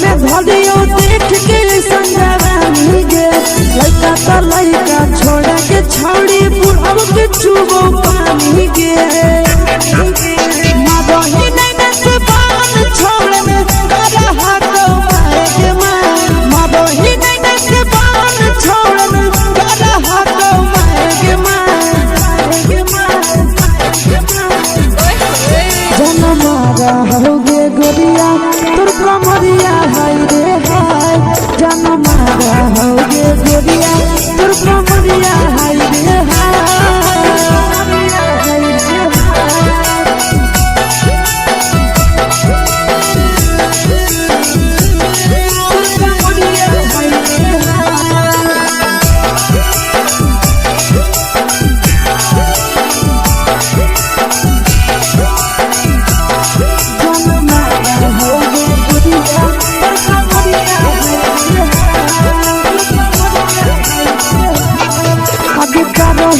में धरियो देख के संजवानी गे लइका त लइका छोड़ा के छौड़ी बुढ़ाव के चुबो पानी गे मादही नैना से बान छोड़ में करे हाथो माए के माँ मादही नैना से बान छोड़ में करे हाथो माए के माँ जनमारा होगे गोरिया तोर कमरिया हाय रे हाय जनमारा होगे गोरिया तोर कमरिया हाय रे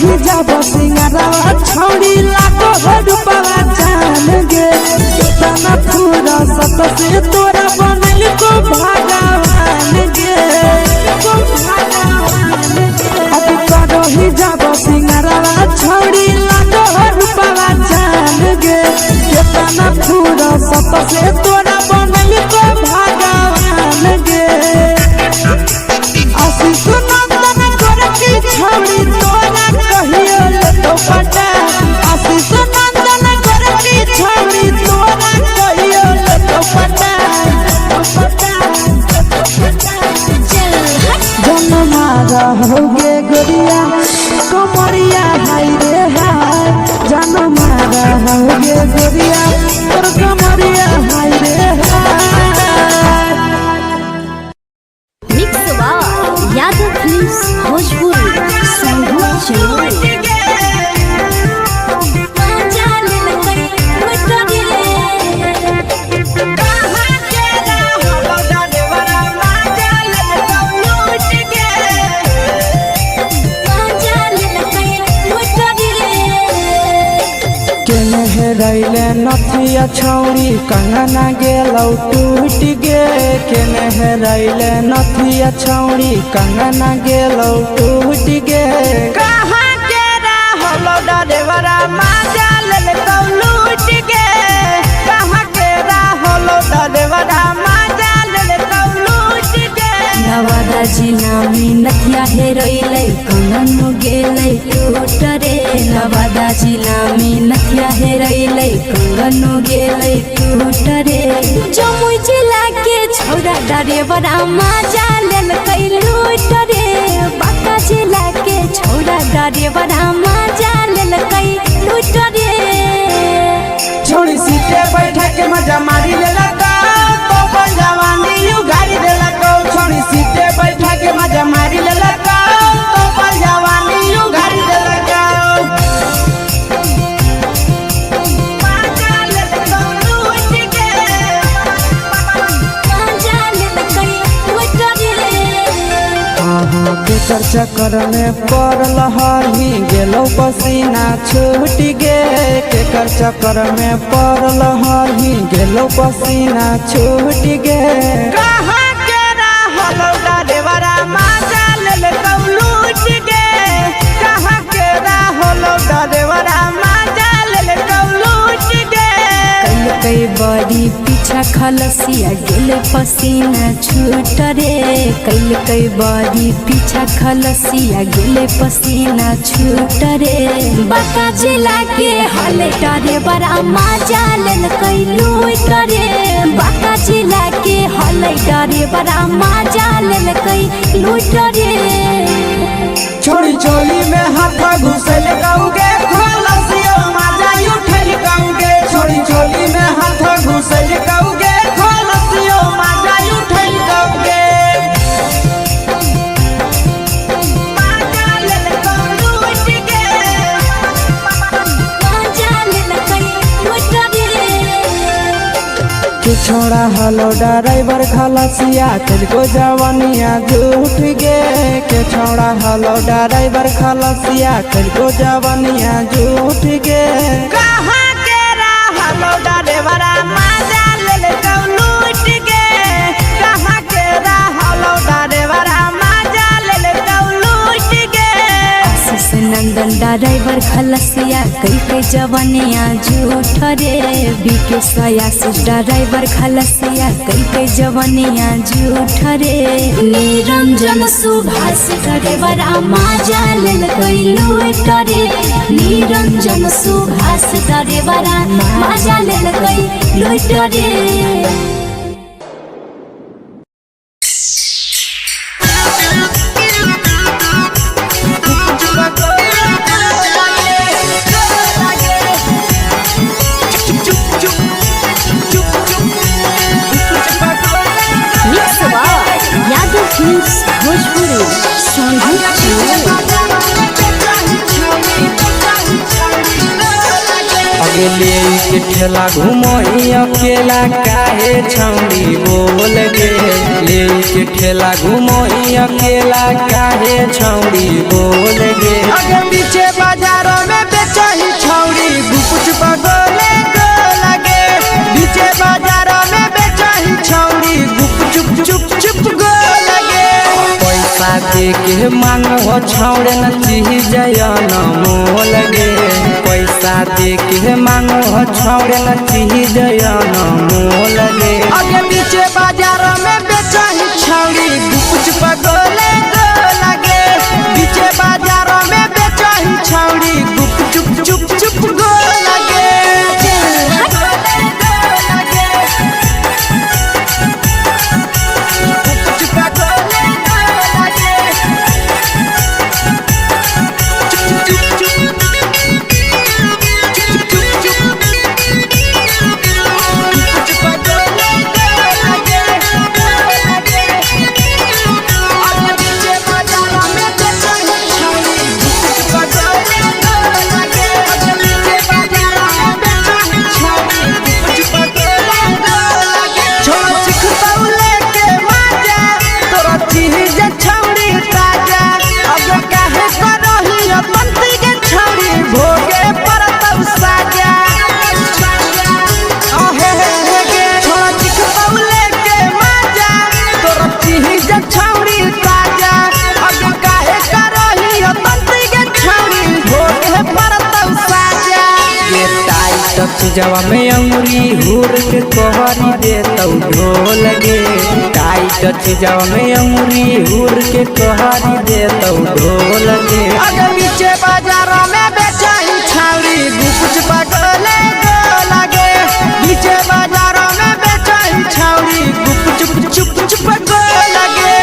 ही जब सिंगारवा छौड़ी लाखो रुपवा जान गे तना पूरा सत से तोरा बनल को भगवान गे अब करो ही जब सिंगारवा छौड़ी लाखो रुपवा जान गे तना पूरा सत से तोरा बनल को भगवान गे आशीष नंदन कर की छौड़ी तोरा कहियो तो पटा आशीष नंदन कर की छौड़ी तोरा कहियो तो पटा जनमारा होगे गोरिया कमरिया हाय रे हाय जनमारा होगे गोरिया तोर कमरिया हाय रे हाय मिक्स वा यादव फिल्म्स भोजपुरी संगीत चैनल रैले नथिया छौड़ी कंगना गेलौ टूट गे केने रैले नथिया छौड़ी कंगना गेलौ टूट गे कहाँ के रहलो डरेवरा माजा लेलकौ लूट गे कहाँ के रहलो डरेवरा माजा लेलकौ लूट गे नवादा जिला में नथिया हेरोइलै कंगन गेलै टूट रे नवादा जिला में नथिया हेरोइलै कंगन गेलै टूट रे जमुई जिला के छौड़ा डरेवरा माजा लेलकै लूट रे बांका जिला के छौड़ा डरेवरा माजा लेलकै लूट रे छोड़ी सीटे बैठा के मजा मारी लेलकौ तो जवानी उगारी देलकौ छोड़ी सीटे बैठा के मजा मारी लेलकौ तो जवानी उगारी देलकौ केकर चक्कर में पड़ल हही गेलो पसीना छूट गे केकर चक्कर में पड़ल हही गेलो पसीना छूट गे कहाँ के रहलो डरेवरा माजा लेलकौ लूट गे कहाँ के रहलो डरेवरा माजा लेलकौ लूट गे कई बड़ी पीछा खलसिया गेले पसीना छूट रे कई बड़ी पीछा खलसिया गेले पसीना छूट रे बांका जिला के हले डरे बड़ा माजा लेलकै लूट रे बांका जिला के हले डरे बड़ा माजा लेलकै लूट रे छोड़ी चोली में हाथ घुसल कौगे खलसियो माजा उठल कौगे छोड़ी चोली में हाथ घुसल कौगे खलसियो माजा उठल कौगे छोड़ा हलो ड्राइवर खलसिया तुझको जवानिया झूठ गे के छोड़ा हलो ड्राइवर खलसिया तुझको जवानिया झूठ गे कहाँ के रहलो ड्राइवर माजा लेलकौ लूट गे नंदन ड्राइवर खलसिया कई जवनिया झूठ रे बीके सयासी ड्राइवर खलसिया कई जवनिया झूठ रे निरंजन सुभाष ड्राइवर माजा लेल कई लूट रे निरंजन सुभाष ड्राइवर माजा लेल कई लूट रे भोजपुरी अगले के ठेला घुमोही अकेला काहे छौड़ी बोल गे ले के ठेला घुमोही अकेला काहे छौड़ी बोल गे अगे पीछे बाजारों में बेचही छौड़ी गुपुच पगोले गो लगे पीछे बाजारों में बेचही छौड़ी गुप चुप चुप गो लगे पैसा दे के मांग हो छौड़े न चीज जयन मोल गे पैसा दे के मांग हो छौड़े न चीज जयन मोल गे आगे पीछे बाजार में बेचही छौड़ी गुपुच पगोले गो लगे पीछे बाजार में बेचही छौड़ी गुप चुप गो लगे चीजवा में अंगुरी हुर के कहरी दे तौ ढोल गे टाइट चीजवा में अंगुरी हुर के कहरी दे तौ ढोल गे अगे पीछे बाजारों में बेचही छौड़ी गुपुच पगोले गो लगे पीछे बाजारों में बेचही छौड़ी गुप चुप गो लगे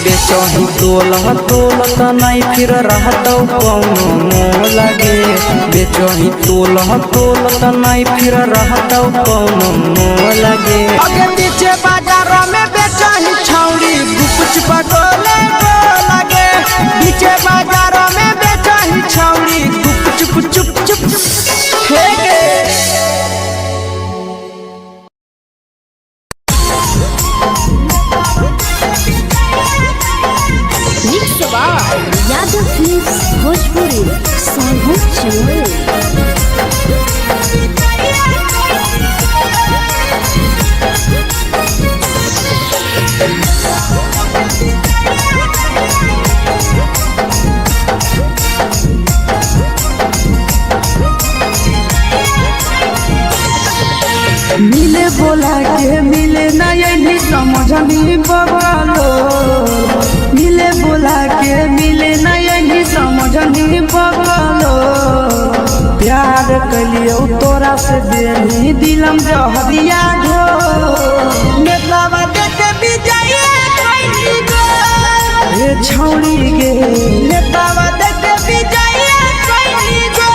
बेचही तोल त नहीं फिर रहतौ कौनो मोल गे बेचही तोल त नहीं फिर रहतौ कौनो मोल गे अगे पीछे बाजार में बेचही छौड़ी गुपुच पगोले गो लगे पीछे बाजार में बेचही छौड़ी गुप चुप हे गे यादव फिल्म्स भोजपुरी मिले बोला के मिले ना यही समझनी बगलो मिले बोला के मिले ना यही समझनी बगलो से देनी दिलम जहरिया घो नेतावा देख विजय कैली गो ए छौड़ी गे नेतावा देख विजय कैली गो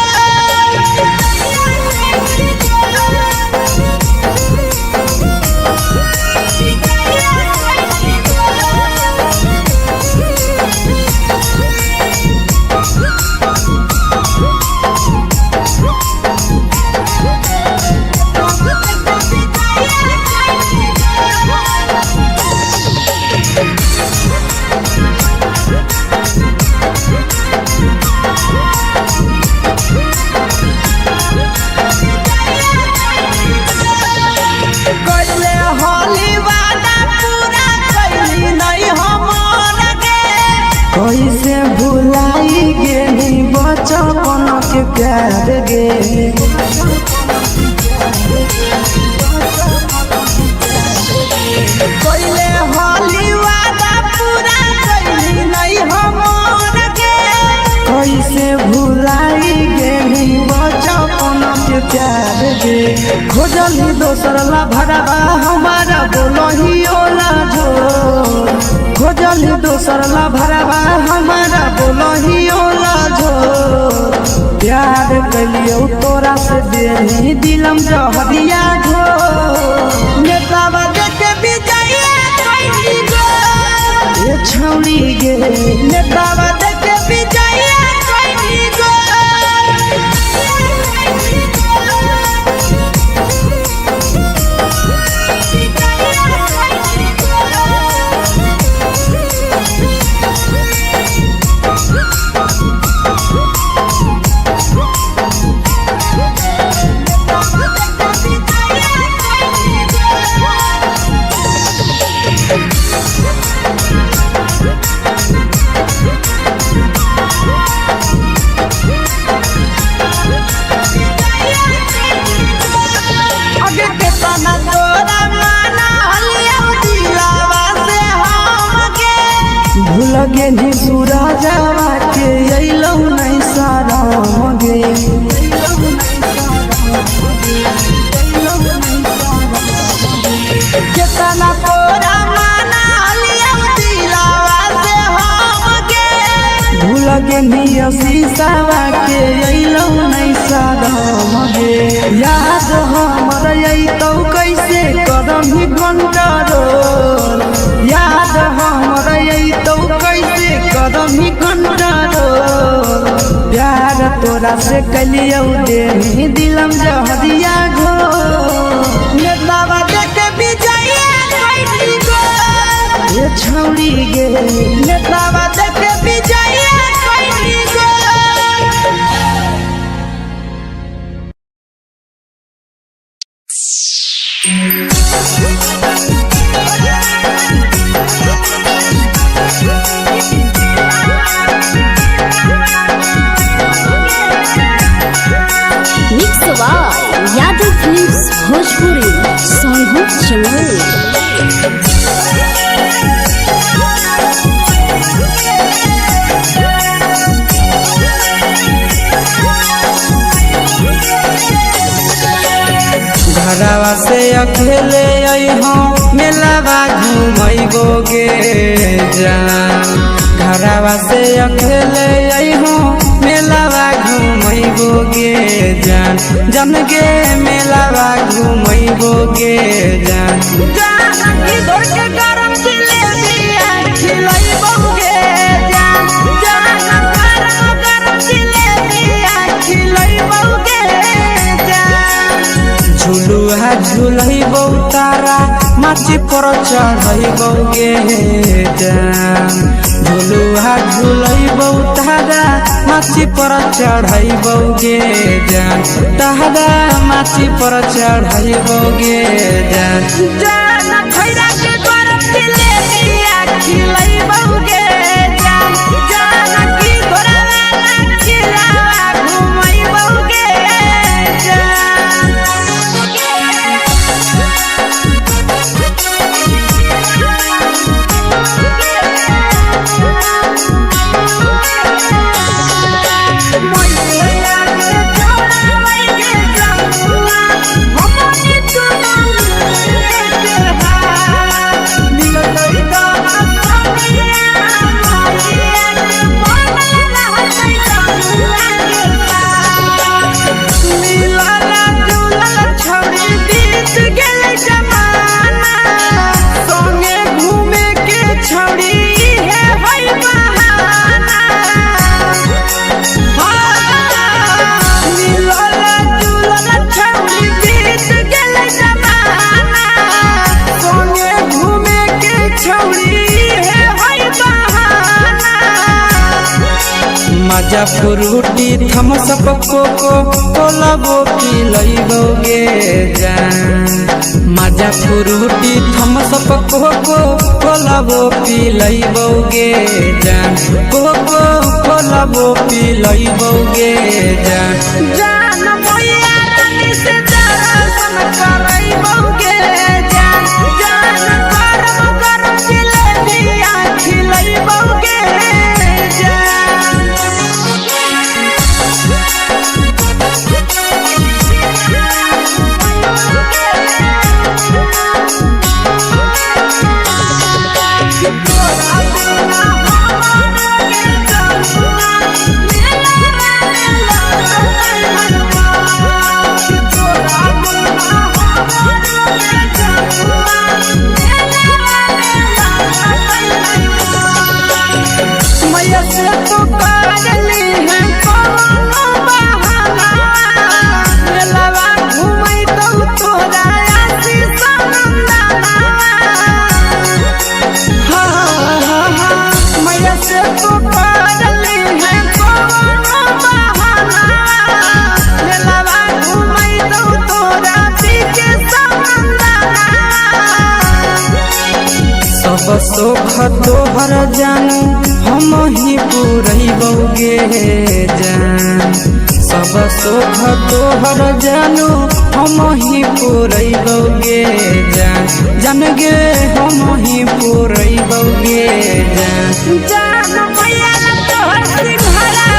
कैसे भुलाई गेली बचपन के प्यार गे कैले होली वादा पूरा कैली नहीं हमर गे कैसे भुलाई गेली बचपन के प्यार गे खोजली दोसर ला भरवा हमारा बोलही ओला झो खोजली दोसर ला भरवा हमारा बोलही ओला झो प्यार कैलियो तोरा से देनी दिलम जहरिया घो नेतावा देख विजय कैली गो ए छौड़ी गे नेतावा देख विजय कैली गो भूलगे नी सूरजवा के अइलौ नहीं सारा मगे केतना तोरा माना लिया दिलावा से हमगे भूलगे नी शीशावा के अइलौ नहीं सारा मगे याद हमर अइतौ कैसे करमही कंट्रोल याद हमर अइतौ कैसे करमही कंट्रोल प्यार तोरा से कलियौ देनी दिलम जहरिया घो नेतावा देख विजय कैली गो ए छौड़ी गे नेतावा देख विजय कैली गो यादव फिल्म्स भोजपुरी सोनू चमोली घरवा से अकेले अइहो मेलावा घुमैबो गे जान घरवा से अकेले अइहो मेलावा घुमैबो गे जान जन गे मेलावा घुमैबो गे जान जान इधर के गरम जिलेबिया खिलैबो गे जान जान गरम जिलेबिया खिलैबो गे जान झुलुहा झुलैबो तारा माची पर चढ़ैबो गे जान झुलुहा झुलैबो तारा माची पर चढ़ैबो गे जान तारा माची पर चढ़ैबो गे जान जान खैरा के गरम जिलेबिया खिलैबो गे जान जान की घोराला खिलावा घुमैबो गे जान माजा फ्रूटी थम्सअप कोको कोला वो पी लइबोगे जान। माजा फ्रूटी थम्सअप कोको कोला वो पी लइबोगे जान। कोको कोला वो पी लइबोगे जान। जान मोया रानी से दर्शन करइबोगे जान। जान गरम गरम जिलेबिया खिलइबोगे जान। मैया से तो करली है कोनो बहाना। मेलावा घूमै तो तोरा आसी सनंदना। मैया से तो करली है कोनो बहाना। मेलावा घूमै तो तोरा पीके सनंदना। सब सुख तोहर जानू हम ही पुरइबोगे जान। सब सुख तोहर जानू हम ही पुरइबोगे जान। जान गे हम ही पुरइबोगे जान। जान मैया तोहर सिंघारा